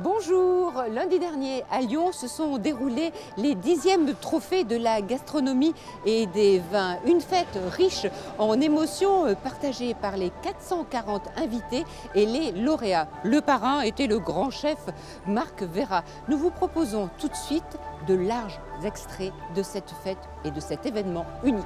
Bonjour, lundi dernier à Lyon se sont déroulés les 10e trophées de la gastronomie et des vins. Une fête riche en émotions partagée par les 440 invités et les lauréats. Le parrain était le grand chef Marc Verrat. Nous vous proposons tout de suite de larges extraits de cette fête et de cet événement unique.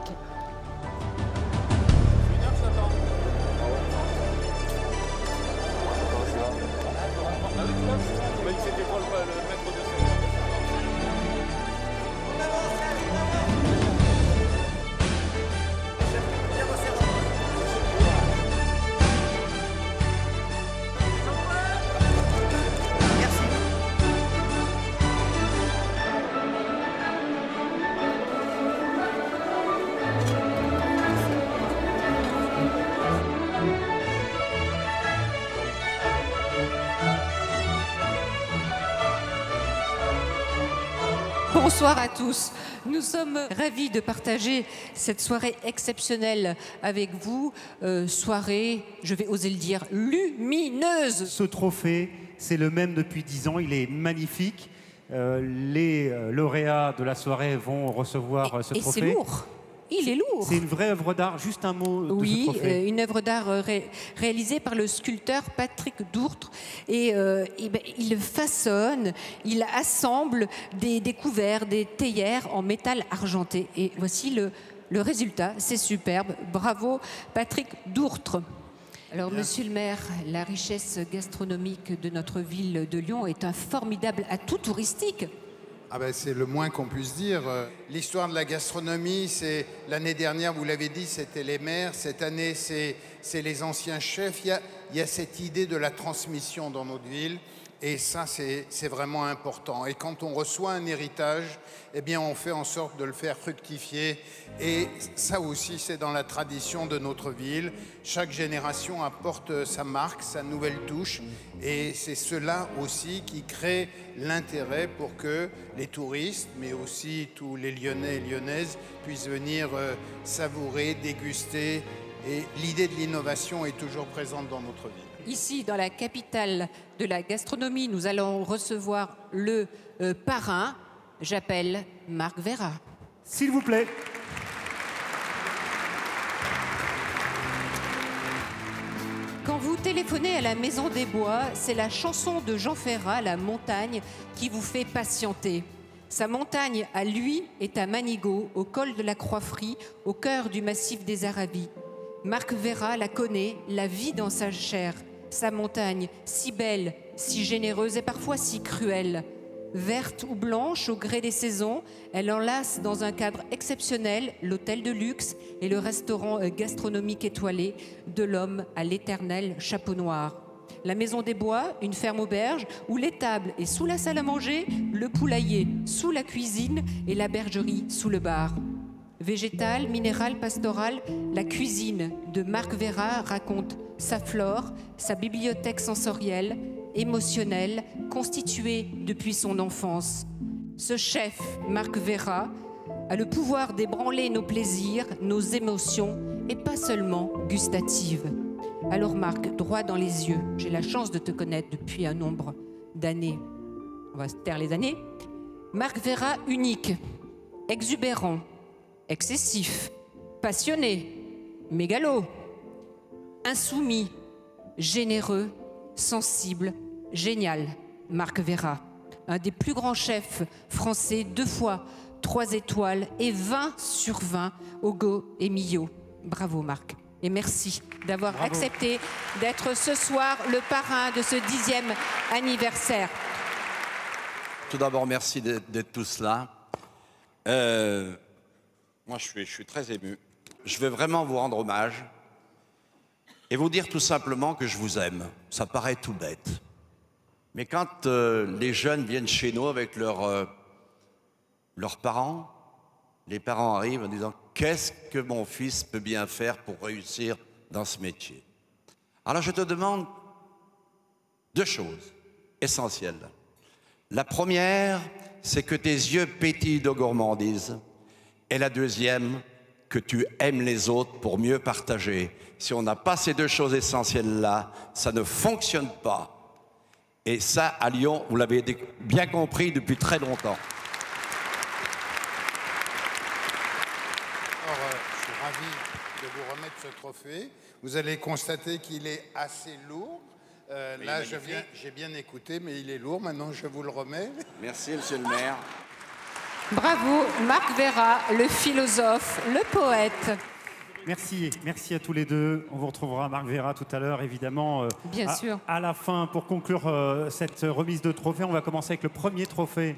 Bonsoir à tous. Nous sommes ravis de partager cette soirée exceptionnelle avec vous. Soirée, je vais oser le dire, lumineuse. Ce trophée, c'est le même depuis 10 ans. Il est magnifique. Les lauréats de la soirée vont recevoir ce trophée. Et c'est lourd. Il est lourd. C'est une vraie œuvre d'art. Juste un mot de ce trophée. Oui, une œuvre d'art réalisée par le sculpteur Patrick Dourtre. Et il façonne, il assemble des couverts, des théières en métal argenté. Et voici le résultat. C'est superbe. Bravo Patrick Dourtre. Alors, Monsieur le maire, la richesse gastronomique de notre ville de Lyon est un formidable atout touristique. Ah ben, c'est le moins qu'on puisse dire. L'histoire de la gastronomie, c'est l'année dernière, vous l'avez dit, c'était les maires. Cette année, c'est les anciens chefs. Il y a cette idée de la transmission dans notre ville. Et ça, c'est vraiment important. Et quand on reçoit un héritage, eh bien, on fait en sorte de le faire fructifier. Et ça aussi, c'est dans la tradition de notre ville. Chaque génération apporte sa marque, sa nouvelle touche. Et c'est cela aussi qui crée l'intérêt pour que les touristes, mais aussi tous les Lyonnais et Lyonnaises, puissent venir savourer, déguster. Et l'idée de l'innovation est toujours présente dans notre ville. Ici, dans la capitale de la gastronomie, nous allons recevoir le parrain. J'appelle Marc Verrat. S'il vous plaît. Quand vous téléphonez à la Maison des Bois, c'est la chanson de Jean Ferrat, La Montagne, qui vous fait patienter. Sa montagne, à lui, est à Manigot, au col de la Croix-Frie, au cœur du massif des Aravis. Marc Verrat la connaît, la vit dans sa chair. Sa montagne, si belle, si généreuse et parfois si cruelle. Verte ou blanche au gré des saisons, elle enlace dans un cadre exceptionnel l'hôtel de luxe et le restaurant gastronomique étoilé de l'homme à l'éternel chapeau noir. La Maison des Bois, une ferme auberge où l'étable est sous la salle à manger, le poulailler sous la cuisine et la bergerie sous le bar. Végétale, minérale, pastorale, la cuisine de Marc Verrat raconte sa flore, sa bibliothèque sensorielle, émotionnelle, constituée depuis son enfance. Ce chef, Marc Verrat, a le pouvoir d'ébranler nos plaisirs, nos émotions, et pas seulement gustatives. Alors Marc, droit dans les yeux, j'ai la chance de te connaître depuis un nombre d'années. On va se taire les années. Marc Verrat unique, exubérant, excessif, passionné, mégalo, insoumis, généreux, sensible, génial. Marc Verrat, un des plus grands chefs français, 2 fois 3 étoiles et 20 sur 20 au Go et Millau. Bravo Marc. Et merci d'avoir accepté d'être ce soir le parrain de ce 10e anniversaire. Tout d'abord, merci d'être tous là. Moi, je suis très ému. Je vais vraiment vous rendre hommage et vous dire tout simplement que je vous aime. Ça paraît tout bête. Mais quand les jeunes viennent chez nous avec leurs parents, les parents arrivent en disant « Qu'est-ce que mon fils peut bien faire pour réussir dans ce métier ?» Alors, je te demande 2 choses essentielles. La première, c'est que tes yeux pétillent de gourmandise. Et la deuxième, que tu aimes les autres pour mieux partager. Si on n'a pas ces 2 choses essentielles-là, ça ne fonctionne pas. Et ça, à Lyon, vous l'avez bien compris depuis très longtemps. Alors, je suis ravi de vous remettre ce trophée. Vous allez constater qu'il est assez lourd. Là, j'ai bien écouté, mais il est lourd. Maintenant, je vous le remets. Merci, monsieur le maire. Bravo, Marc Vera, le philosophe, le poète. Merci à tous les deux. On vous retrouvera, Marc Vera, tout à l'heure, évidemment. Bien sûr. À la fin, pour conclure cette remise de trophées, on va commencer avec le premier trophée.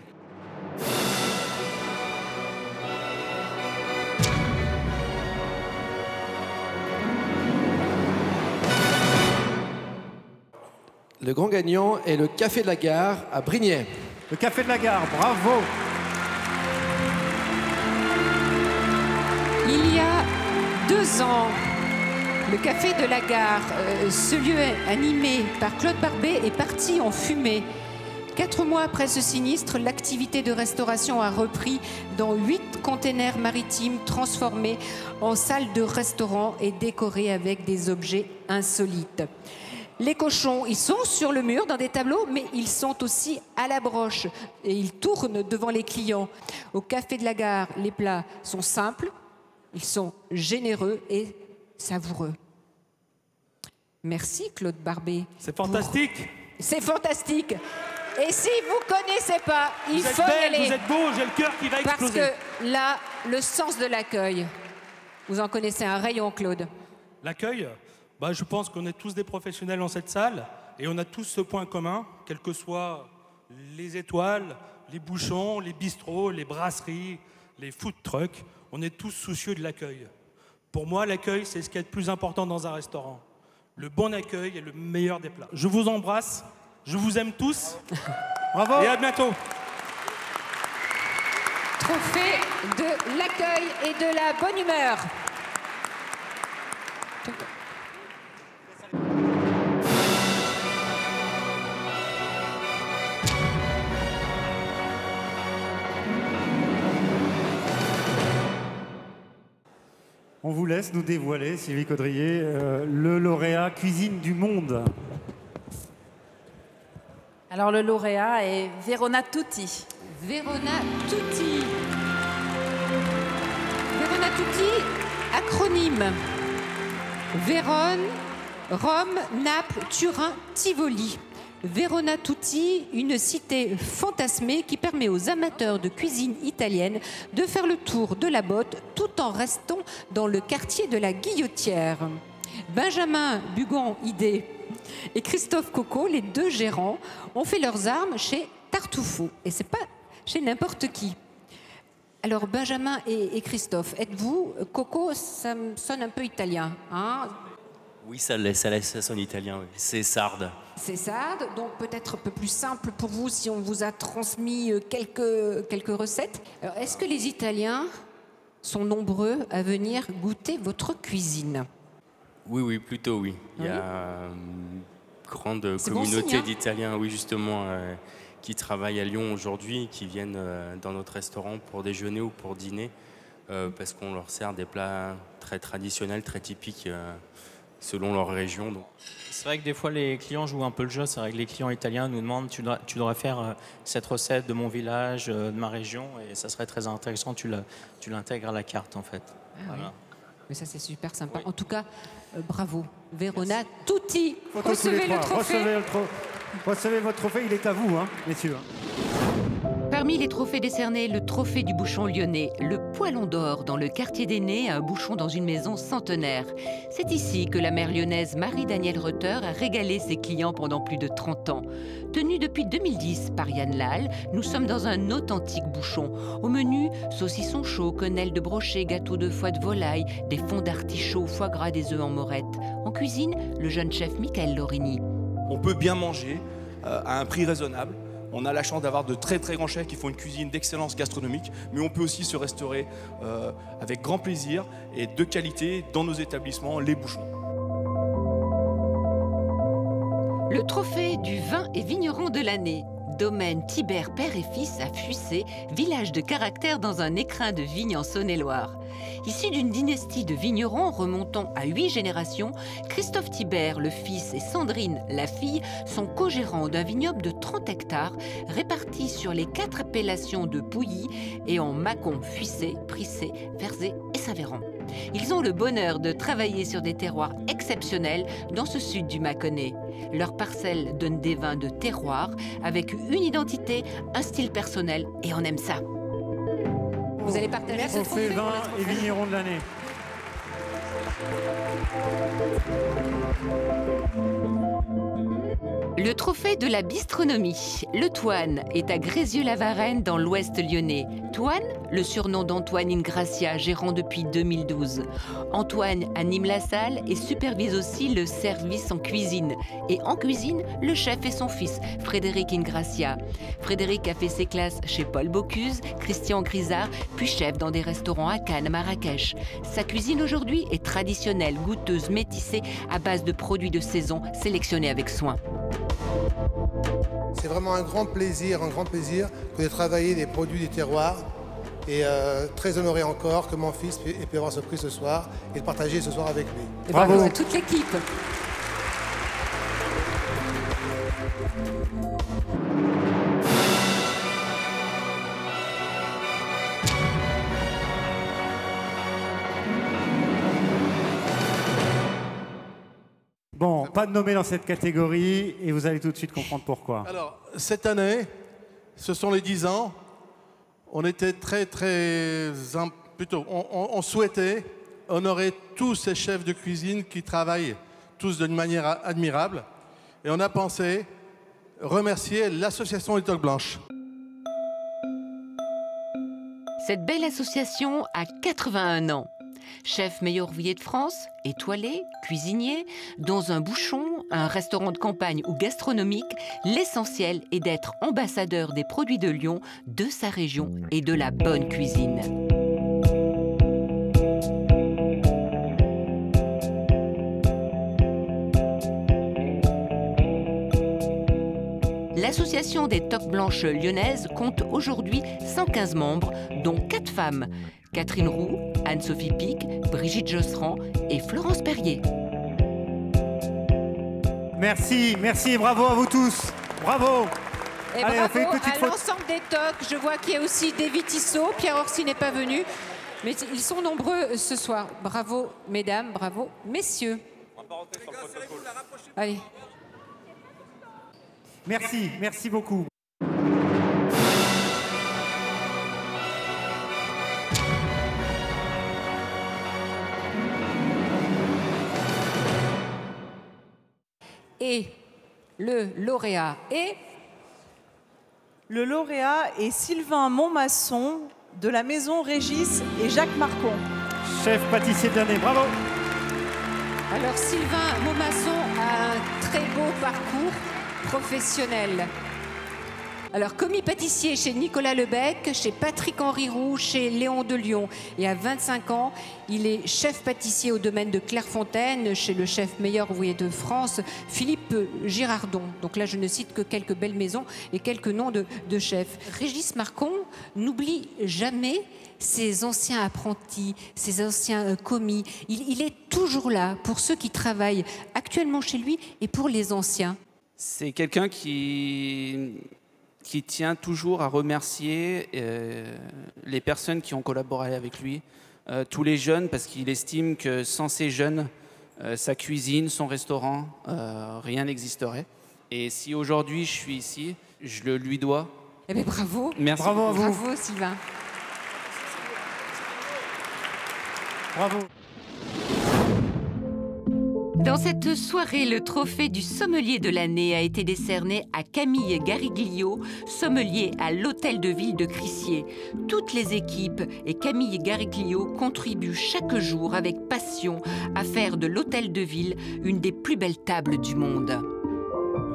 Le grand gagnant est le Café de la Gare à Brignais. Le Café de la Gare, bravo! Il y a 2 ans, le Café de la Gare, ce lieu animé par Claude Barbet, est parti en fumée. 4 mois après ce sinistre, l'activité de restauration a repris dans 8 containers maritimes transformés en salles de restaurant et décorés avec des objets insolites. Les cochons, ils sont sur le mur dans des tableaux, mais ils sont aussi à la broche et ils tournent devant les clients. Au Café de la Gare, les plats sont simples, ils sont généreux et savoureux. Merci Claude Barbet. C'est fantastique. C'est fantastique. Et si vous ne connaissez pas, il faut y belle, aller. vous êtes beau, j'ai le cœur qui va exploser. Parce que là, le sens de l'accueil, vous en connaissez un rayon, Claude. L'accueil, je pense qu'on est tous des professionnels dans cette salle et on a tous ce point commun, quels que soient les étoiles, les bouchons, les bistrots, les brasseries, les food trucks, on est tous soucieux de l'accueil. Pour moi, l'accueil, c'est ce qui est le plus important dans un restaurant. Le bon accueil est le meilleur des plats. Je vous embrasse, je vous aime tous. Bravo! Et à bientôt. Trophée de l'accueil et de la bonne humeur. On vous laisse nous dévoiler, Sylvie Caudrier, le lauréat Cuisine du Monde. Alors le lauréat est Verona Tutti. Verona Tutti. Verona Tutti, acronyme. Vérone, Rome, Naples, Turin, Tivoli. Verona Tutti, une cité fantasmée qui permet aux amateurs de cuisine italienne de faire le tour de la botte tout en restant dans le quartier de la Guillotière. Benjamin Bugon-Idé et Christophe Coco, les 2 gérants, ont fait leurs armes chez Tartufo. Et c'est pas chez n'importe qui. Alors Benjamin et Christophe, êtes-vous... Coco, ça me sonne un peu italien, hein? Oui, ça sonne italien, oui. C'est sarde. C'est sarde, donc peut-être un peu plus simple pour vous si on vous a transmis quelques recettes. Alors, est-ce que les Italiens sont nombreux à venir goûter votre cuisine? Oui, plutôt oui. Il y a une grande communauté d'Italiens, oui, justement, qui travaillent à Lyon aujourd'hui, qui viennent dans notre restaurant pour déjeuner ou pour dîner, parce qu'on leur sert des plats très traditionnels, très typiques, selon leur région. Donc. C'est vrai que des fois, les clients jouent un peu le jeu. C'est vrai que les clients italiens nous demandent tu devrais faire cette recette de mon village, de ma région, et ça serait très intéressant. Tu l'intègres à la carte, en fait. Voilà. Mais ça, c'est super sympa. Oui. En tout cas, bravo. Verona Tutti. Recevez le trophée. Recevez votre trophée, il est à vous, hein, messieurs. Parmi les trophées décernés, le trophée du bouchon lyonnais, le Poilon d'Or dans le quartier des Nez, un bouchon dans une maison centenaire. C'est ici que la mère lyonnaise Marie-Danielle Reuter a régalé ses clients pendant plus de 30 ans. Tenu depuis 2010 par Yann Lal, nous sommes dans un authentique bouchon. Au menu, saucisson chaud, quenelle de brochet, gâteau de foie de volaille, des fonds d'artichaut, foie gras, des œufs en morette. En cuisine, le jeune chef Michael Lorini. On peut bien manger à un prix raisonnable. On a la chance d'avoir de très très grands chefs qui font une cuisine d'excellence gastronomique, mais on peut aussi se restaurer avec grand plaisir et de qualité dans nos établissements, les bouchons. Le trophée du vin et vigneron de l'année. Domaine Thibert père et fils à Fuissé, village de caractère dans un écrin de vigne en Saône-et-Loire. Issu d'une dynastie de vignerons remontant à 8 générations, Christophe Thibert, le fils, et Sandrine, la fille, sont co-gérants d'un vignoble de 30 hectares répartis sur les 4 appellations de Pouilly et en Mâcon, Fuissé, Prissé, Verzé et Saint-Véran. Ils ont le bonheur de travailler sur des terroirs exceptionnels dans ce sud du Mâconnais. Leurs parcelles donnent des vins de terroir avec une identité, un style personnel et on aime ça. Vous allez partager ce Trophée trophée vin et vigneron de l'année. Le trophée de la bistronomie. Le Toine est à Grézieux-la-Varenne dans l'ouest lyonnais. Toine, le surnom d'Antoine Ingracia, gérant depuis 2012. Antoine anime la salle et supervise aussi le service en cuisine. Et en cuisine, le chef est son fils, Frédéric Ingracia. Frédéric a fait ses classes chez Paul Bocuse, Christian Grisard, puis chef dans des restaurants à Cannes, à Marrakech. Sa cuisine aujourd'hui est traditionnelle, goûteuse, métissée, à base de produits de saison sélectionnés avec soin. C'est vraiment un grand plaisir que de travailler des produits du terroir et très honoré encore que mon fils ait pu avoir ce prix ce soir et de partager ce soir avec lui. Et bravo à toute l'équipe. Bon, pas de nommé dans cette catégorie et vous allez tout de suite comprendre pourquoi. Alors, cette année, ce sont les 10 ans. On était on souhaitait honorer tous ces chefs de cuisine qui travaillent tous d'une manière admirable. Et on a pensé remercier l'association des Toques Blanches. Cette belle association a 81 ans. Chef meilleur ouvrier de France, étoilé, cuisinier, dans un bouchon, un restaurant de campagne ou gastronomique, l'essentiel est d'être ambassadeur des produits de Lyon, de sa région et de la bonne cuisine. L'association des Toques Blanches lyonnaises compte aujourd'hui 115 membres, dont 4 femmes. Catherine Roux, Anne-Sophie Pic, Brigitte Josserand et Florence Perrier. Merci, merci et bravo à vous tous. Bravo. Et allez, bravo on fait une petite à photo. l'ensemble des tocs. Je vois qu'il y a aussi David Tissot. Pierre Orsi n'est pas venu. Mais ils sont nombreux ce soir. Bravo, mesdames, bravo, messieurs. Allez. Merci, merci beaucoup. Et le lauréat est... Le lauréat est Sylvain Montmasson de la maison Régis et Jacques Marcon. Chef pâtissier de l'année, bravo. Alors Sylvain Montmasson a un très beau parcours professionnel. Alors, commis pâtissier chez Nicolas Lebec, chez Patrick-Henri Roux, chez Léon de Lyon. Et à 25 ans, il est chef pâtissier au domaine de Clairefontaine, chez le chef meilleur ouvrier de France, Philippe Girardon. Donc là, je ne cite que quelques belles maisons et quelques noms de chefs. Régis Marcon n'oublie jamais ses anciens apprentis, ses anciens commis. Il est toujours là pour ceux qui travaillent actuellement chez lui et pour les anciens. C'est quelqu'un qui tient toujours à remercier les personnes qui ont collaboré avec lui, tous les jeunes, parce qu'il estime que sans ces jeunes, sa cuisine, son restaurant, rien n'existerait. Et si aujourd'hui je suis ici, je le lui dois. Eh bien, bravo. Merci. Bravo à vous. Bravo, Sylvain. Bravo. Dans cette soirée, le trophée du sommelier de l'année a été décerné à Camille Gariglio, sommelier à l'Hôtel de Ville de Crissier. Toutes les équipes et Camille Gariglio contribuent chaque jour avec passion à faire de l'Hôtel de Ville une des plus belles tables du monde.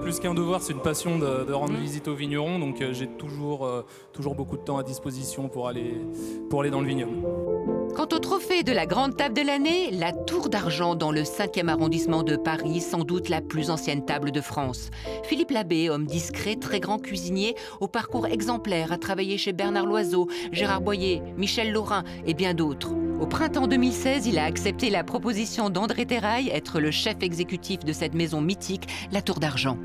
Plus qu'un devoir, c'est une passion de rendre visite aux vignerons, donc j'ai toujours beaucoup de temps à disposition pour aller dans le vignoble. Quant au trophée de la grande table de l'année, la Tour d'Argent dans le 5e arrondissement de Paris, sans doute la plus ancienne table de France. Philippe Labbé, homme discret, très grand cuisinier, au parcours exemplaire, a travaillé chez Bernard Loiseau, Gérard Boyer, Michel Laurin et bien d'autres. Au printemps 2016, il a accepté la proposition d'André Terrail, être le chef exécutif de cette maison mythique, la Tour d'Argent.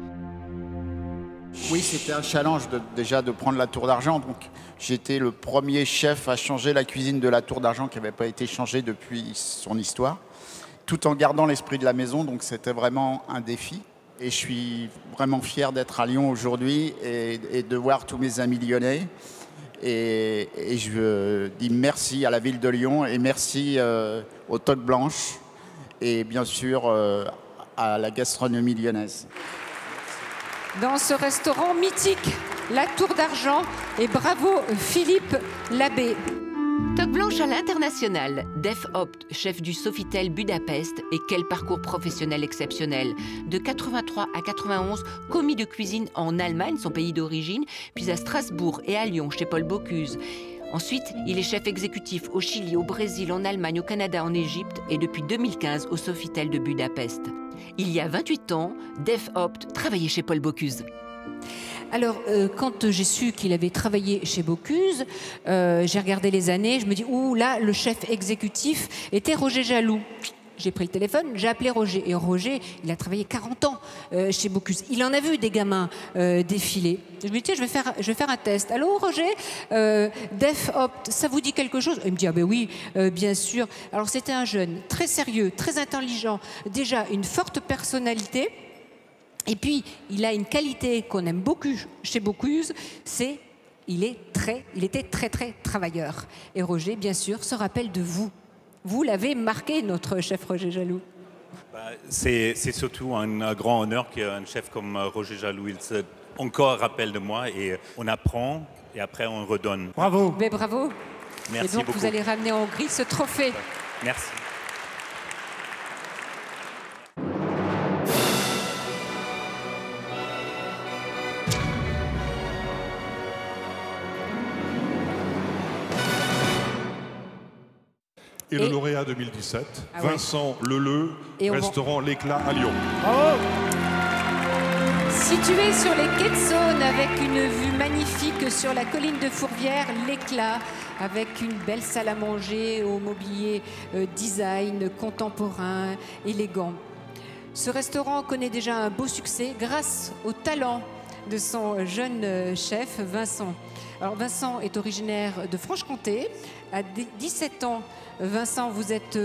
Oui, c'était un challenge déjà de prendre la Tour d'Argent. Donc, j'étais le premier chef à changer la cuisine de la Tour d'Argent qui n'avait pas été changée depuis son histoire, tout en gardant l'esprit de la maison. Donc, c'était vraiment un défi. Et je suis vraiment fier d'être à Lyon aujourd'hui et de voir tous mes amis lyonnais. Et je dis merci à la ville de Lyon et merci aux Toques Blanches et bien sûr à la gastronomie lyonnaise. Dans ce restaurant mythique, la Tour d'Argent, et bravo Philippe Labbé. Toque blanche à l'international, Def Haupt, chef du Sofitel Budapest, et quel parcours professionnel exceptionnel. De 83 à 91, commis de cuisine en Allemagne, son pays d'origine, puis à Strasbourg et à Lyon chez Paul Bocuse. Ensuite, il est chef exécutif au Chili, au Brésil, en Allemagne, au Canada, en Égypte et depuis 2015 au Sofitel de Budapest. Il y a 28 ans, Def Haupt travaillait chez Paul Bocuse. Alors, quand j'ai su qu'il avait travaillé chez Bocuse, j'ai regardé les années, je me dis, ouh là, le chef exécutif était Roger Jaloux. J'ai pris le téléphone, j'ai appelé Roger. Et Roger, il a travaillé 40 ans chez Bocuse. Il en a vu des gamins défiler. Je me dis, tiens, je vais faire un test. Allô, Roger, Def Haupt, ça vous dit quelque chose? Il me dit, ah ben oui, bien sûr. Alors, c'était un jeune très sérieux, très intelligent, déjà une forte personnalité. Et puis, il a une qualité qu'on aime beaucoup chez Bocuse, c'est il était très, très travailleur. Et Roger, bien sûr, se rappelle de vous. Vous l'avez marqué, notre chef Roger Jaloux. C'est surtout un grand honneur qu'un chef comme Roger Jaloux il se encore rappelle de moi et on apprend et après on redonne. Bravo. Mais bravo. Merci et donc beaucoup. Vous allez ramener en Hongrie ce trophée. Merci. Et le lauréat 2017, Vincent Leleu, restaurant L'Éclat à Lyon. Bravo. Situé sur les quais de Saône avec une vue magnifique sur la colline de Fourvière, L'Éclat, avec une belle salle à manger au mobilier design, contemporain, élégant. Ce restaurant connaît déjà un beau succès grâce au talent de son jeune chef, Vincent. Alors Vincent est originaire de Franche-Comté. À 17 ans, Vincent, vous êtes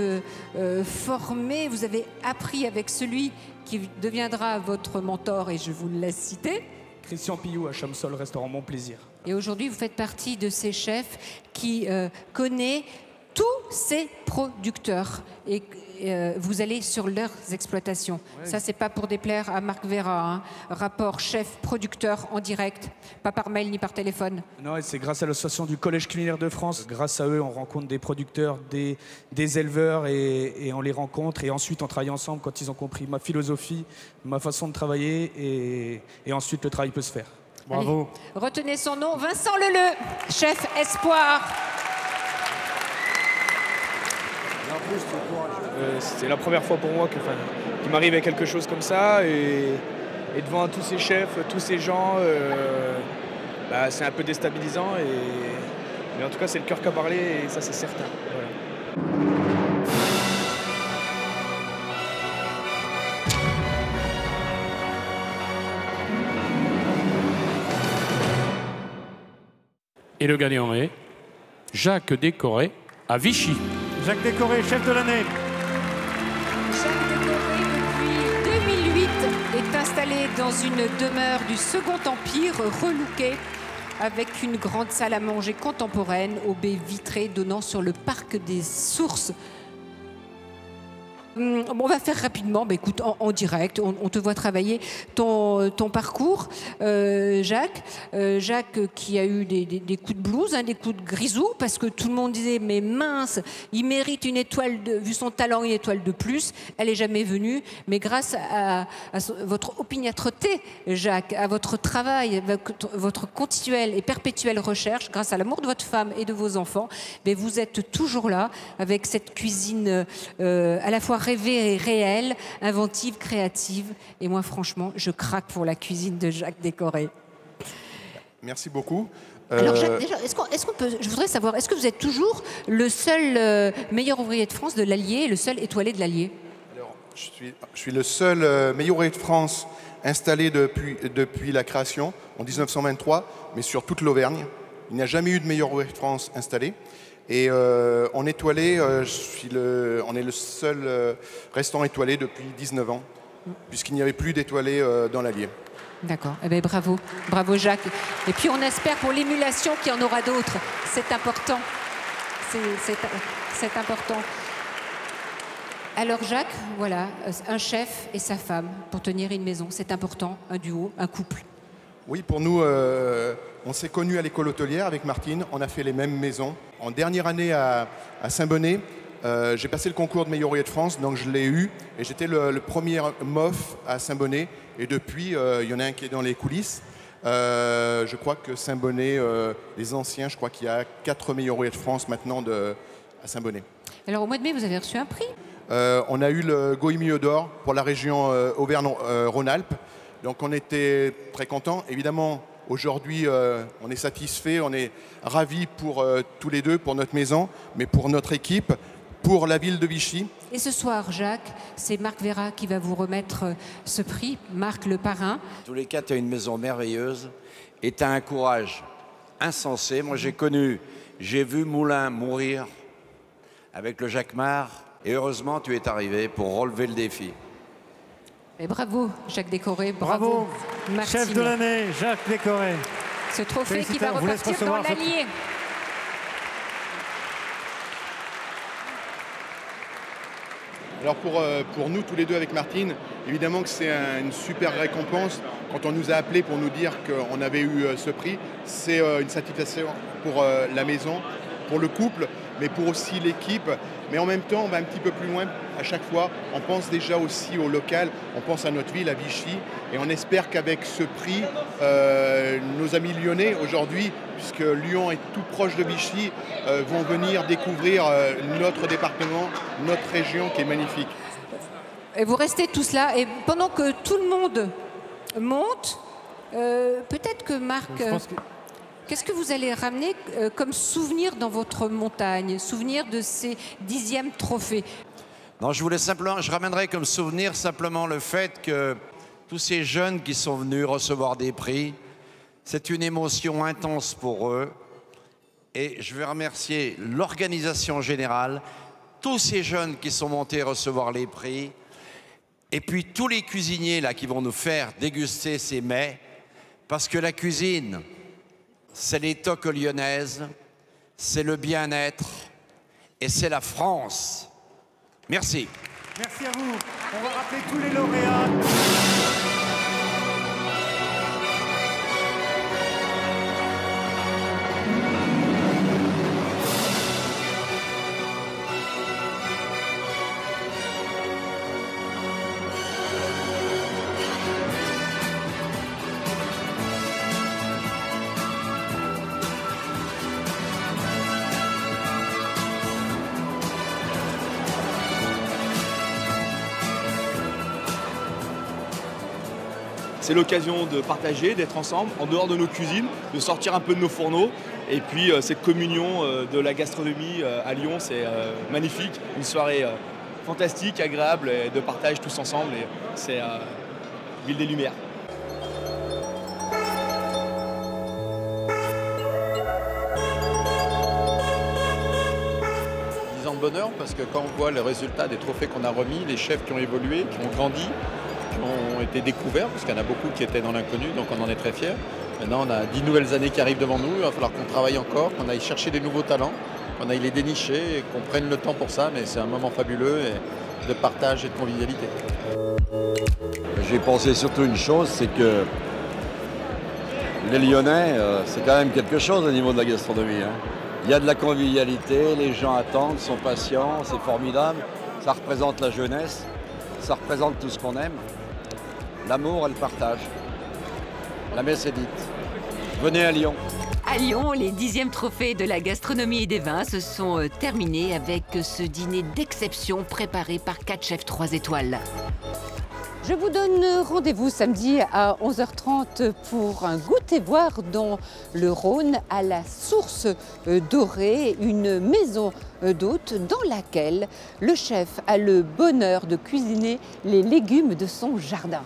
formé, vous avez appris avec celui qui deviendra votre mentor, et je vous le laisse citer. Christian Pillou à Chamsol, restaurant Mon Plaisir. Et aujourd'hui, vous faites partie de ces chefs qui connaissent tous ces producteurs. Et vous allez sur leurs exploitations. Ouais. Ça, c'est pas pour déplaire à Marc Vera. Hein. Rapport chef-producteur en direct, pas par mail ni par téléphone. Non, et c'est grâce à l'association du Collège culinaire de France. Grâce à eux, on rencontre des producteurs, des éleveurs et on les rencontre. Et ensuite, on travaille ensemble quand ils ont compris ma philosophie, ma façon de travailler. Et ensuite, le travail peut se faire. Bravo. Allez, retenez son nom, Vincent Leleu, chef espoir. C'est la première fois pour moi qu'il m'arrivait quelque chose comme ça et devant tous ces chefs, tous ces gens, c'est un peu déstabilisant mais en tout cas c'est le cœur qui a parlé et ça c'est certain. Voilà. Et le gagnant est Jacques Décoré à Vichy. Jacques Décoré, chef de l'année. Jacques Décoré, depuis 2008, est installé dans une demeure du Second Empire, relookée, avec une grande salle à manger contemporaine aux baies vitrées donnant sur le parc des Sources. On va faire rapidement, écoute, en direct, on te voit travailler ton parcours, Jacques. Jacques qui a eu des coups de blues, des coups de grisou, parce que tout le monde disait, mais mince, il mérite une étoile, vu son talent, une étoile de plus. Elle n'est jamais venue, mais grâce à votre opiniâtreté, Jacques, à votre travail, votre continuelle et perpétuelle recherche, grâce à l'amour de votre femme et de vos enfants, vous êtes toujours là, avec cette cuisine à la fois rêvée et réelle, inventive, créative. Et moi, franchement, je craque pour la cuisine de Jacques Décoré. Merci beaucoup. Alors Jacques, déjà, est-ce qu'on peut, je voudrais savoir, est-ce que vous êtes toujours le seul meilleur ouvrier de France de l'Allier, le seul étoilé de l'Allier? Alors, je suis le seul meilleur ouvrier de France installé depuis la création, en 1923, mais sur toute l'Auvergne. Il n'y a jamais eu de meilleur ouvrier de France installé. Et en étoilé, on est le seul restaurant étoilé depuis 19 ans, puisqu'il n'y avait plus d'étoilés dans l'Allier. D'accord. Eh bien, bravo. Bravo, Jacques. Et puis, on espère pour l'émulation qu'il y en aura d'autres. C'est important. C'est important. Alors, Jacques, voilà, un chef et sa femme pour tenir une maison. C'est important, un duo, un couple. Oui, pour nous, on s'est connus à l'école hôtelière avec Martine. On a fait les mêmes maisons. En dernière année à Saint-Bonnet, j'ai passé le concours de meilleur ouvrier de France, donc je l'ai eu. Et j'étais le premier MOF à Saint-Bonnet. Et depuis, il y en a un qui est dans les coulisses. Je crois que Saint-Bonnet, les anciens, je crois qu'il y a 4 meilleurs ouvriers de France maintenant à Saint-Bonnet. Alors, au mois de mai, vous avez reçu un prix? On a eu le Goemio d'or pour la région Auvergne-Rhône-Alpes. Donc, on était très contents. Évidemment, aujourd'hui, on est satisfait, on est ravis pour tous les deux, pour notre maison, mais pour notre équipe, pour la ville de Vichy. Et ce soir, Jacques, c'est Marc Vera qui va vous remettre ce prix, Marc le parrain. En tous les cas, tu as une maison merveilleuse et tu as un courage insensé. Moi, j'ai vu Moulin mourir avec le Jacquemart et heureusement, tu es arrivé pour relever le défi. Et bravo, Jacques Décoré. Bravo, Maxime. Chef de l'année, Jacques Décoré. Ce trophée qui va repartir dans l'Allier. Alors pour nous, tous les deux avec Martine, évidemment que c'est une super récompense. Quand on nous a appelés pour nous dire qu'on avait eu ce prix, c'est une satisfaction pour la maison, pour le couple, mais pour aussi l'équipe. Mais en même temps, on va un petit peu plus loin à chaque fois. On pense déjà aussi au local, on pense à notre ville, à Vichy. Et on espère qu'avec ce prix, nos amis lyonnais aujourd'hui, puisque Lyon est tout proche de Vichy, vont venir découvrir notre département, notre région qui est magnifique. Et vous restez tous là. Et pendant que tout le monde monte, peut-être que Marc... Qu'est-ce que vous allez ramener comme souvenir dans votre montagne? Souvenir de ces 10e trophées? Non, je ramènerai comme souvenir simplement le fait que tous ces jeunes qui sont venus recevoir des prix, c'est une émotion intense pour eux. Et je vais remercier l'organisation générale, tous ces jeunes qui sont montés recevoir les prix, et puis tous les cuisiniers là qui vont nous faire déguster ces mets, parce que la cuisine, c'est les toques lyonnaises, c'est le bien-être et c'est la France. Merci. Merci à vous. On va rappeler tous les lauréats. C'est l'occasion de partager, d'être ensemble, en dehors de nos cuisines, de sortir un peu de nos fourneaux. Et puis cette communion de la gastronomie à Lyon, c'est magnifique. Une soirée fantastique, agréable, et de partage tous ensemble. Et c'est Ville des Lumières. De bonheur parce que quand on voit les résultats des trophées qu'on a remis, les chefs qui ont évolué, qui ont grandi, qui ont été découverts, parce qu'il y en a beaucoup qui étaient dans l'inconnu, donc on en est très fiers. Maintenant, on a 10 nouvelles années qui arrivent devant nous, il va falloir qu'on travaille encore, qu'on aille chercher des nouveaux talents, qu'on aille les dénicher et qu'on prenne le temps pour ça, mais c'est un moment fabuleux et de partage et de convivialité. J'ai pensé surtout une chose, c'est que les Lyonnais, c'est quand même quelque chose au niveau de la gastronomie. Hein. Il y a de la convivialité, les gens attendent, sont patients, c'est formidable. Ça représente la jeunesse, ça représente tout ce qu'on aime. L'amour et le partage. La messe est dite. Venez à Lyon. À Lyon, les 10e trophées de la gastronomie et des vins se sont terminés avec ce dîner d'exception préparé par 4 chefs 3 étoiles. Je vous donne rendez-vous samedi à 11h30 pour un goûter-voir dans le Rhône à la Source Dorée, une maison d'hôtes dans laquelle le chef a le bonheur de cuisiner les légumes de son jardin.